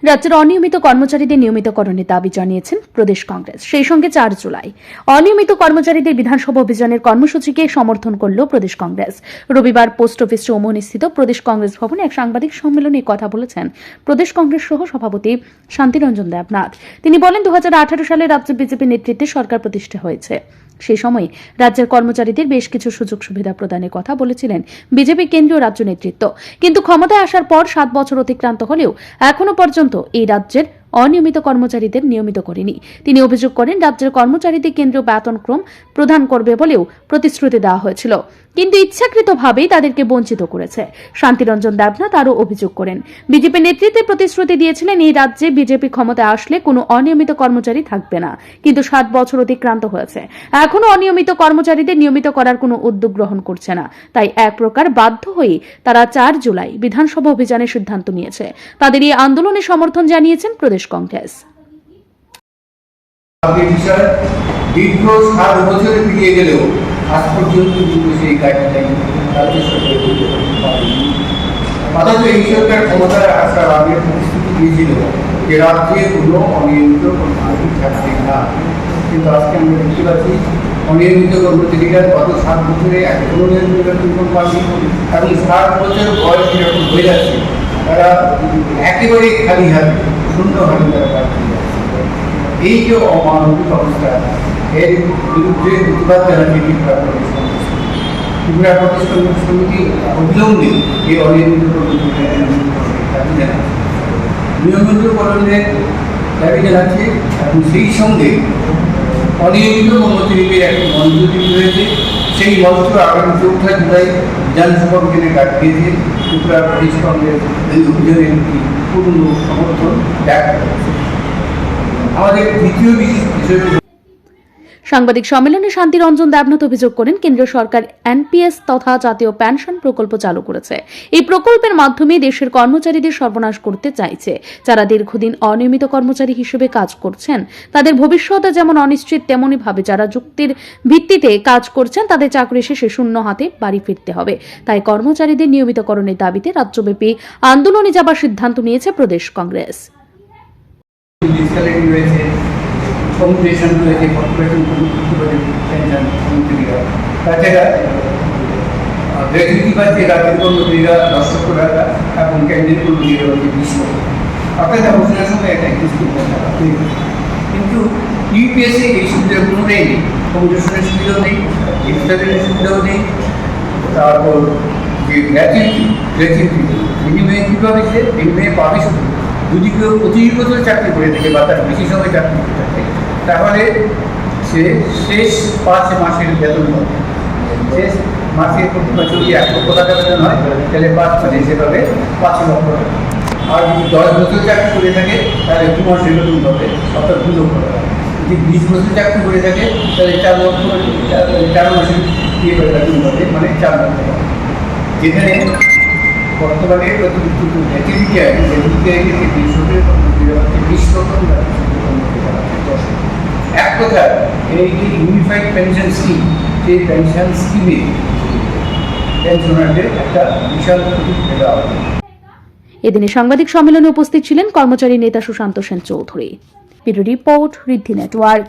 রাজ্যের অনিয়মিত কর্মচারীদের নিয়মিতকরণের দাবি জানিয়েছেন প্রদেশ কংগ্রেস। সেই সঙ্গে 4 জুলাই অনিয়মিত কর্মচারীদের বিধানসভা অভিযানের কর্মসূচিকে সমর্থন করল প্রদেশ কংগ্রেস। রবিবার পোস্ট অফিস চৌমুহনীস্থিত প্রদেশ কংগ্রেস ভবনে এক সাংবাদিক সম্মেলনে কথা বলেছেন প্রদেশ কংগ্রেস সহ সভাপতি শান্তিরঞ্জন দেবনাথ। তিনি বলেন, 2018 সালে রাজ্য বিজেপি নেতৃত্বে সরকার প্রতিষ্ঠা হয়েছে। সেই সময় রাজ্যের কর্মচারীদের বেশ কিছু সুযোগ সুবিধা প্রদানের কথা বলেছিলেন বিজেপি কেন্দ্রীয় রাজ্য নেতৃত্ব। কিন্তু ক্ষমতায় আসার পর 7 বছর অতিক্রান্ত হলেও এখনো পর্যন্ত এই রাজ্যের অনিয়মিত কর্মচারীদের নিয়মিত করেনি। তিনি অভিযোগ করেন, রাজ্যের কর্মচারীদের কেন্দ্রীয় বেতনক্রম প্রদান করবে বলেও প্রতিশ্রুতি দেওয়া হয়েছিল, কিন্তু ইচ্ছাকৃতভাবেই তাদেরকে বঞ্চিত করেছে। শান্তিরঞ্জন দেবনাথ আরও অভিযোগ করেন, বিজেপি নেতৃত্বে প্রতিশ্রুতি দিয়েছিলেন এই রাজ্যে বিজেপি ক্ষমতায় আসলে কোনো অনিয়মিত কর্মচারী থাকবে না, কিন্তু 7 বছর অতিক্রান্ত হয়েছে, এখনো অনিয়মিত কর্মচারীদের নিয়মিত করার কোনো উদ্যোগ গ্রহণ করছে না। তাই এক প্রকার বাধ্য হয়ে তারা 4 জুলাই বিধানসভা অভিযানের সিদ্ধান্ত নিয়েছে। তাদের এই আন্দোলনে সমর্থন জানিয়েছেন প্রদেশ কংগ্রেস। দীর্ঘ 7 বছরে ফিরিয়ে গেলেও আজ পর্যন্ত কিন্তু সেই কাজটাই রাজ্য সরকার করতে পারেনি। অথচ এই সরকার ক্ষমতায় আসার আগে পরিস্থিতি দিয়েছিল যে রাজ্যে কোনো অনিয়মিত কর্মচারী থাকবে না, কিন্তু আজকে আমরা দেখতে পাচ্ছি অনিয়মিত কর্মচারীরা গত 7 বছরে এখনো নিয়মিত বেতন পাননি, এবং 7 বছর বয়স যেরকম হয়ে যাচ্ছে তারা একেবারে খালি হাতে শূন্য হাতে তারা কাজ করে যাচ্ছে। এই যে অমানবিক অবস্থা, এর বিরুদ্ধে প্রতিবাদ জানাচ্ছি ত্রিপুরা প্রদেশ কংগ্রেস সমিতি অবিলম্বে এই অনিয়মিত কর্মচারীদের দাবি জানাচ্ছে, নিয়মিতকরণের দাবি জানাচ্ছে। এবং সেই সঙ্গে অনিয়মিত কর্মচারীদের একটি মঞ্চ তৈরি হয়েছে, সেই মঞ্চ আগামী 4 জুলাই বিধানসভা অভিযানে ডাক দিয়েছে। ত্রিপুরা প্রদেশ কংগ্রেস এই অভিযানের একটি পূর্ণ সমর্থন ব্যক্ত করেছে। আমাদের দ্বিতীয় বিষয় সাংবাদিক সম্মেলনে শান্তিরঞ্জন দেবনাথ অভিযোগ করেন, কেন্দ্র সরকার এনপিএস তথা জাতীয় পেনশন প্রকল্প চালু করেছে। এই প্রকল্পের মাধ্যমে দেশের কর্মচারীদের সর্বনাশ করতে চাইছে। যারা দীর্ঘদিন অনিয়মিত কর্মচারী হিসেবে কাজ করছেন তাদের ভবিষ্যৎ যেমন অনিশ্চিত, তেমনি ভাবে যারা যুক্তির ভিত্তিতে কাজ করছেন তাদের চাকরি শেষে শূন্য হাতে বাড়ি ফিরতে হবে। তাই কর্মচারীদের নিয়মিতকরণের দাবিতে রাজ্যব্যাপী আন্দোলনে যাবার সিদ্ধান্ত নিয়েছে প্রদেশ কংগ্রেস। কমিউনিকেশন রয়েছে, কর্পোরেশন পেনশন কর্মচারীরা, তাছাড়া গ্র্যাচুইটি পাচ্ছে রাজ্যের কর্মচারীরা 10 লক্ষ টাকা এবং কেন্দ্রের কর্মচারীরা হচ্ছে 20 লক্ষ। অর্থাৎ অবসরের সময় একটা টাকা, কিন্তু ইউপিএসসি এই সুবিধাগুলো নেই, কমিউনিকেশনের সুবিধাও নেই, এক্সট্রাদের সুবিধাও নেই। তারপর যে গ্র্যাচুইটি বিনিময়ে কীভাবে সে বিনিময়ে পাবে শুধু যদি কেউ 25 বছর চাকরি করে থাকে বা তার বেশি সময় চাকরি করে থাকে, তাহলে সে শেষ 5 মাসের বেতন পাবে। শেষ মাসে প্রতি বছর যদি 1 লক্ষ টাকা বেতন হয়, তাহলে 5 মাসে সে পাবে 5 লক্ষ টাকা। আর যদি 10 বছর চাকরি করে থাকে তাহলে 2 মাসের বেতন পাবে, অর্থাৎ 2 লক্ষ টাকা। যদি 20 বছর চাকরি করে থাকে তাহলে 4 মাসের বেতন পাবে, মানে 4 লক্ষ টাকা। যেখানে বর্তমানে গ্র্যাচুইটি আছে, এক কথায় এই যে ইউনিফাইড পেনশন স্কিম, সেই পেনশন স্কিমে পেনশনারদের একটা বিশাল ক্ষতি দেওয়া হবে। এদিনে সাংবাদিক সম্মেলনে উপস্থিত ছিলেন কর্মচারী নেতা সুশান্ত সেন চৌধুরী। ব্যুরো রিপোর্ট, ঋদ্ধি নেটওয়ার্ক।